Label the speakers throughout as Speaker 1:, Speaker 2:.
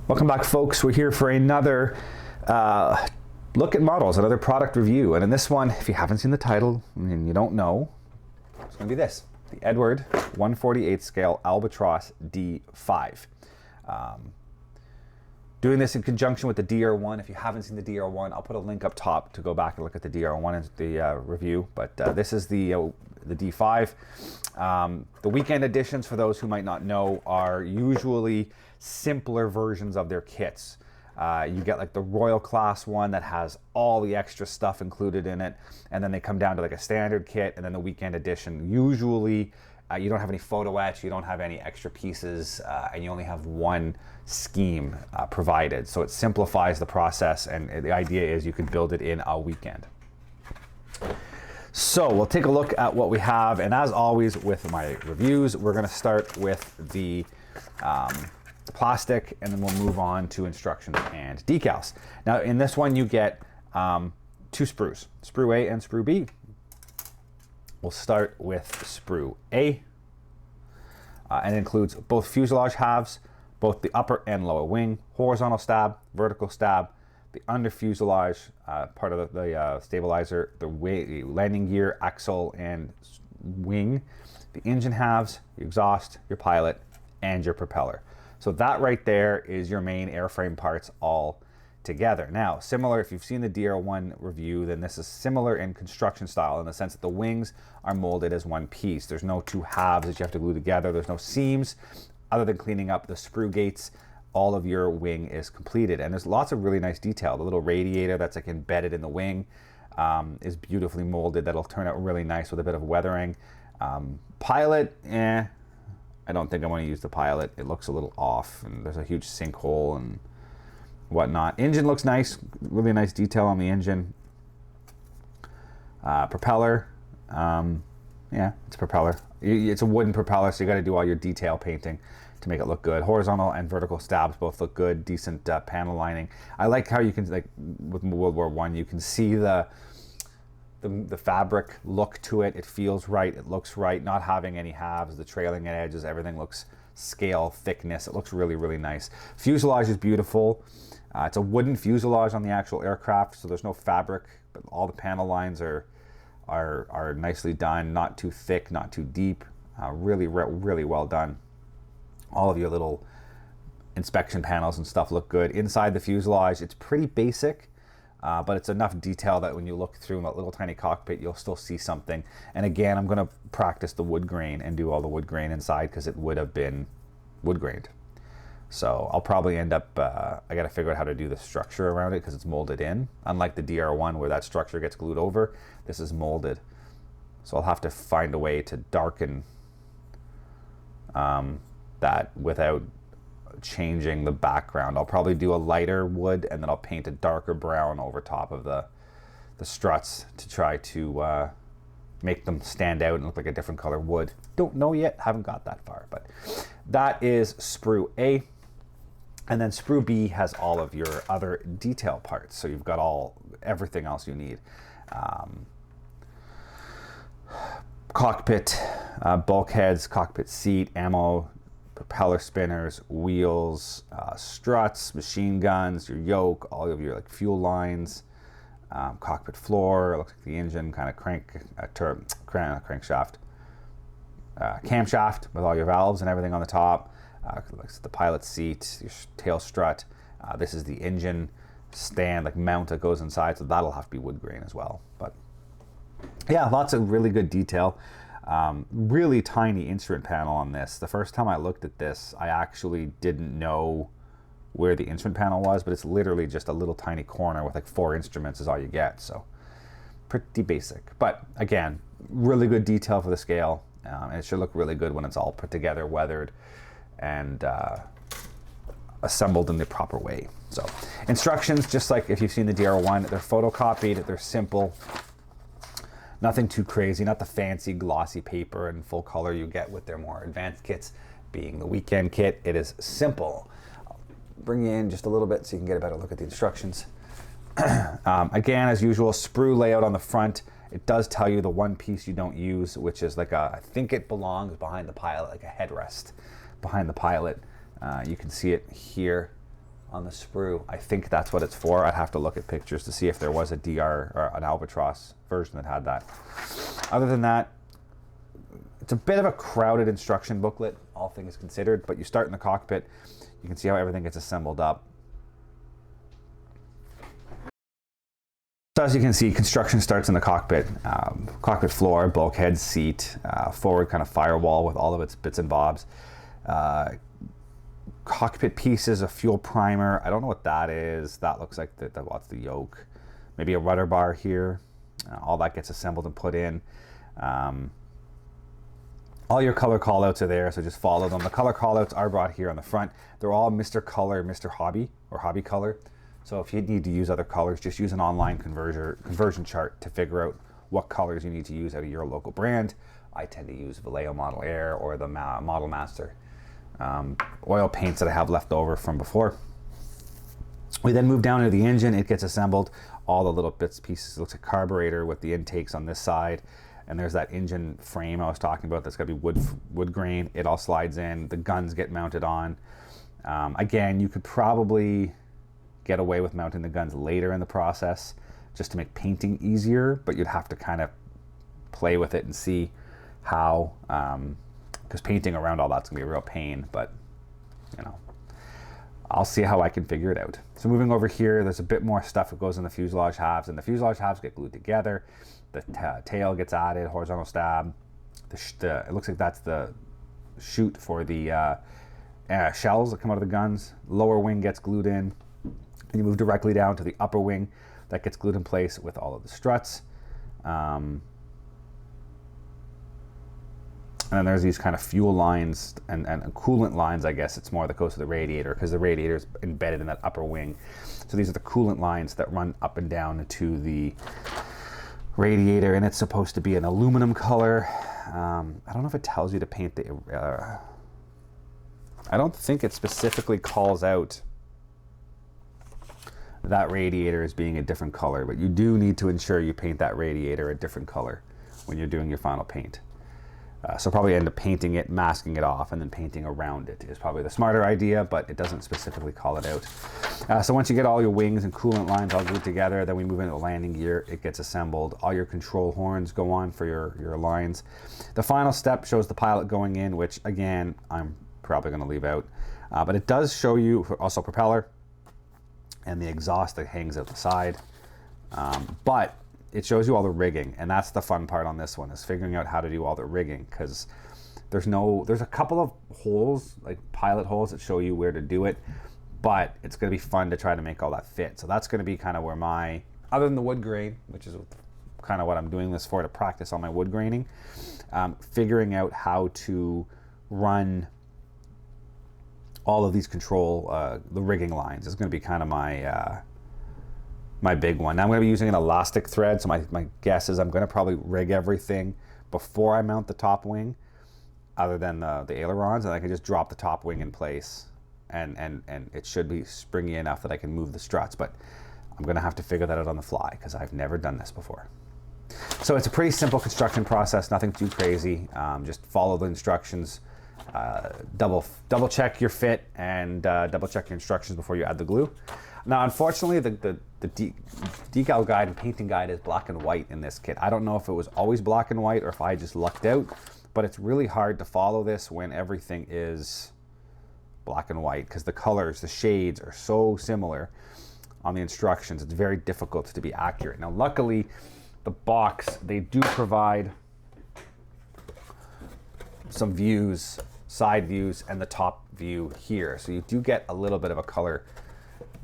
Speaker 1: Welcome back, folks. We're here for another look at models, another product review. And in this one, if you haven't seen the title and you don't know, it's going to be this, the Eduard 148 scale Albatros D.V. Doing this in conjunction with the DR1. If you haven't seen the DR1, I'll put a link up top to go back and look at the DR1 and the review. But this is the D5. The weekend editions, for those who might not know, are usually simpler versions of their kits. You get like the Royal Class one that has all the extra stuff included in it, and then they come down to like a standard kit, and then the weekend edition. Usually you don't have any photo etch, you don't have any extra pieces, and you only have one scheme provided. So it simplifies the process, and the idea is you can build it in a weekend. So we'll take a look at what we have, and as always with my reviews, we're going to start with the plastic, and then we'll move on to instructions and decals. Now in this one you get two sprues, Sprue A and Sprue B. We'll start with Sprue A, and it includes both fuselage halves, both the upper and lower wing, horizontal stab, vertical stab, the under fuselage part of the stabilizer, the landing gear, axle, and wing, the engine halves, your exhaust, your pilot, and your propeller. So that right there is your main airframe parts all together. Now, similar, if you've seen the DR1 review, then this is similar in construction style in the sense that the wings are molded as one piece. There's no two halves that you have to glue together. There's no seams. Other than cleaning up the sprue gates, all of your wing is completed. And there's lots of really nice detail. The little radiator that's like embedded in the wing is beautifully molded. That'll turn out really nice with a bit of weathering. Pilot, I don't think I want to use the pilot. It looks a little off, and there's a huge sinkhole and whatnot. Engine looks nice, really nice detail on the engine. Propeller, yeah, it's a propeller. It's a wooden propeller, so you got to do all your detail painting to make it look good. Horizontal and vertical stabs both look good. Decent panel lining. I like how you can, like with World War I, you can see the fabric look to it. It feels right. It looks right. Not having any halves, the trailing edges, everything looks scale, thickness. It looks really, really nice. Fuselage is beautiful. It's a wooden fuselage on the actual aircraft, so there's no fabric, but all the panel lines are nicely done. Not too thick, not too deep. Really well done. All of your little inspection panels and stuff look good. Inside the fuselage, it's pretty basic, but it's enough detail that when you look through that little tiny cockpit, you'll still see something. And again, I'm going to practice the wood grain and do all the wood grain inside because it would have been wood grained. So I'll probably end up, I got to figure out how to do the structure around it because it's molded in. Unlike the DR1 where that structure gets glued over, this is molded. So I'll have to find a way to darken that without changing the background. I'll probably do a lighter wood and then I'll paint a darker brown over top of the struts to try to make them stand out and look like a different color wood. Don't know yet, haven't got that far, but that is Sprue A. And then Sprue B has all of your other detail parts. So you've got everything else you need. Cockpit, bulkheads, cockpit seat, ammo, propeller spinners, wheels, struts, machine guns, your yoke, all of your like fuel lines, cockpit floor. It looks like the engine, kind of crankshaft, camshaft with all your valves and everything on the top. Looks at the pilot's seat, your tail strut. This is the engine stand, like mount that goes inside, so that'll have to be wood grain as well. But yeah, lots of really good detail. Really tiny instrument panel on this. The first time I looked at this, I actually didn't know where the instrument panel was, but it's literally just a little tiny corner with like 4 instruments is all you get. So pretty basic, but again, really good detail for the scale, and it should look really good when it's all put together, weathered, and assembled in the proper way. So instructions, just like if you've seen the DR1, they're photocopied, they're simple. Nothing too crazy, not the fancy glossy paper and full color you get with their more advanced kits. Being the weekend kit, it is simple. I'll bring you in just a little bit so you can get a better look at the instructions. Again, as usual, sprue layout on the front. It does tell you the one piece you don't use, which is like I think it belongs behind the pilot, like a headrest behind the pilot. You can see it here. on the Sprue. I think that's what it's for. I'd have to look at pictures to see if there was a DR or an Albatros version that had that. Other than that, it's a bit of a crowded instruction booklet, all things considered, but you start in the cockpit. You can see how everything gets assembled up. So as you can see, construction starts in the cockpit. Cockpit floor, bulkhead, seat, forward kind of firewall with all of its bits and bobs. Cockpit pieces, a fuel primer. I don't know what that is. That looks like what's the yoke. Maybe a rudder bar here. All that gets assembled and put in. All your color callouts are there, so just follow them. The color callouts are brought here on the front. They're all Mr. Color, Mr. Hobby, or Hobby Color. So if you need to use other colors, just use an online conversion chart to figure out what colors you need to use out of your local brand. I tend to use Vallejo Model Air or the Model Master oil paints that I have left over from before. We then move down into the engine. It gets assembled. All the little bits, pieces. It looks like carburetor with the intakes on this side. And there's that engine frame I was talking about that's got to be wood grain. It all slides in. The guns get mounted on. Again, you could probably get away with mounting the guns later in the process just to make painting easier, but you'd have to kind of play with it and see how, because painting around all that's gonna be a real pain, but you know, I'll see how I can figure it out. So moving over here, there's a bit more stuff that goes in the fuselage halves, and the fuselage halves get glued together. The tail gets added, horizontal stab. It looks like that's the chute for the shells that come out of the guns. Lower wing gets glued in. And you move directly down to the upper wing that gets glued in place with all of the struts. And then there's these kind of fuel lines and coolant lines, I guess it's more that goes to the radiator, because the radiator is embedded in that upper wing. So these are the coolant lines that run up and down to the radiator, and it's supposed to be an aluminum color. I don't know if it tells you to paint the... I don't think it specifically calls out that radiator as being a different color, but you do need to ensure you paint that radiator a different color when you're doing your final paint. So probably end up painting it, masking it off, and then painting around it is probably the smarter idea, but it doesn't specifically call it out. So once you get all your wings and coolant lines all glued together, then we move into the landing gear. It gets assembled. All your control horns go on for your lines. The final step shows the pilot going in, which again, I'm probably going to leave out. But it does show you also propeller and the exhaust that hangs out the side. But it shows you all the rigging, and that's the fun part on this one, is figuring out how to do all the rigging, because there's a couple of holes, like pilot holes, that show you where to do it, but it's going to be fun to try to make all that fit. So that's going to be kind of where other than the wood grain, which is kind of what I'm doing this for, to practice on my wood graining, figuring out how to run all of these the rigging lines is going to be kind of my big one. Now I'm going to be using an elastic thread, so my guess is I'm going to probably rig everything before I mount the top wing, other than the ailerons, and I can just drop the top wing in place, and it should be springy enough that I can move the struts, but I'm going to have to figure that out on the fly because I've never done this before. So it's a pretty simple construction process, nothing too crazy. Just follow the instructions, double check your fit, and double check your instructions before you add the glue. Now, unfortunately, the decal guide and painting guide is black and white in this kit. I don't know if it was always black and white or if I just lucked out, but it's really hard to follow this when everything is black and white, because the colors, the shades are so similar on the instructions. It's very difficult to be accurate. Now, luckily, the box, they do provide some views, side views, and the top view here. So you do get a little bit of a color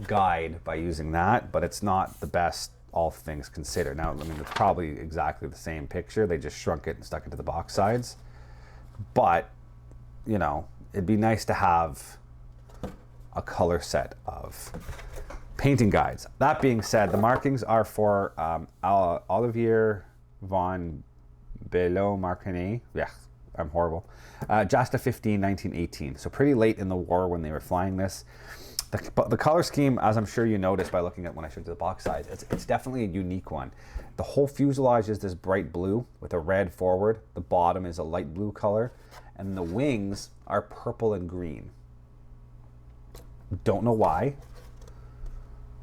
Speaker 1: guide by using that, but it's not the best, all things considered. Now, I mean, it's probably exactly the same picture. They just shrunk it and stuck it to the box sides. But, you know, it'd be nice to have a color set of painting guides. That being said, the markings are for Olivier von Below-Marquinet. Yeah, I'm horrible. Jasta 15, 1918. So pretty late in the war when they were flying this. But the color scheme, as I'm sure you noticed by looking at when I showed you the box size, it's definitely a unique one. The whole fuselage is this bright blue with a red forward. The bottom is a light blue color. And the wings are purple and green. Don't know why.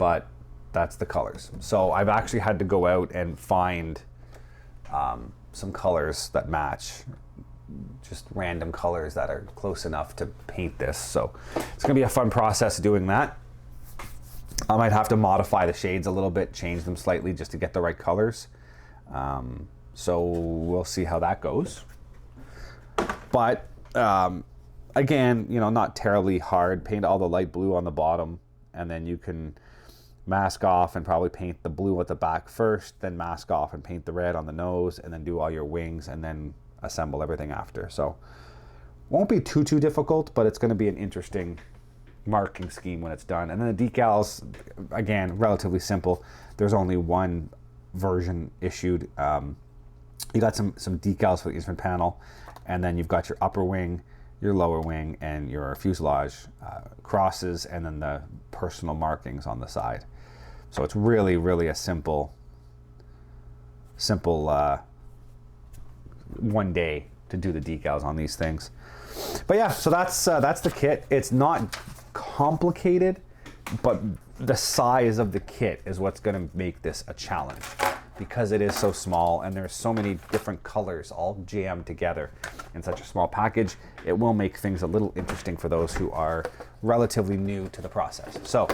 Speaker 1: but that's the colors. So I've actually had to go out and find some colors that match, just random colors that are close enough to paint this. So it's gonna be a fun process doing that. I might have to modify the shades a little bit, change them slightly just to get the right colors. So we'll see how that goes. But again, you know, not terribly hard. Paint all the light blue on the bottom, and then you can mask off and probably paint the blue at the back first, then mask off and paint the red on the nose, and then do all your wings, and then assemble everything after. So won't be too difficult, but it's going to be an interesting marking scheme when it's done. And then the decals, again, relatively simple. There's only one version issued. You got some decals for the instrument panel, and then you've got your upper wing, your lower wing, and your fuselage crosses, and then the personal markings on the side. So it's really a simple one day to do the decals on these things. But yeah, so that's the kit. It's not complicated, but the size of the kit is what's going to make this a challenge, because it is so small and there's so many different colors all jammed together in such a small package. It will make things a little interesting for those who are relatively new to the process. So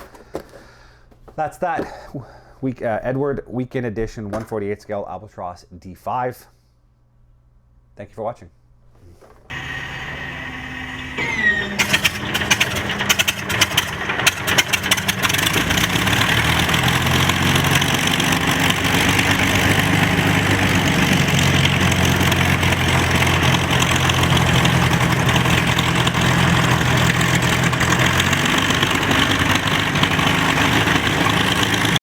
Speaker 1: that's that. Eduard Weekend Edition 1/48 scale Albatros D.V. Thank you for watching.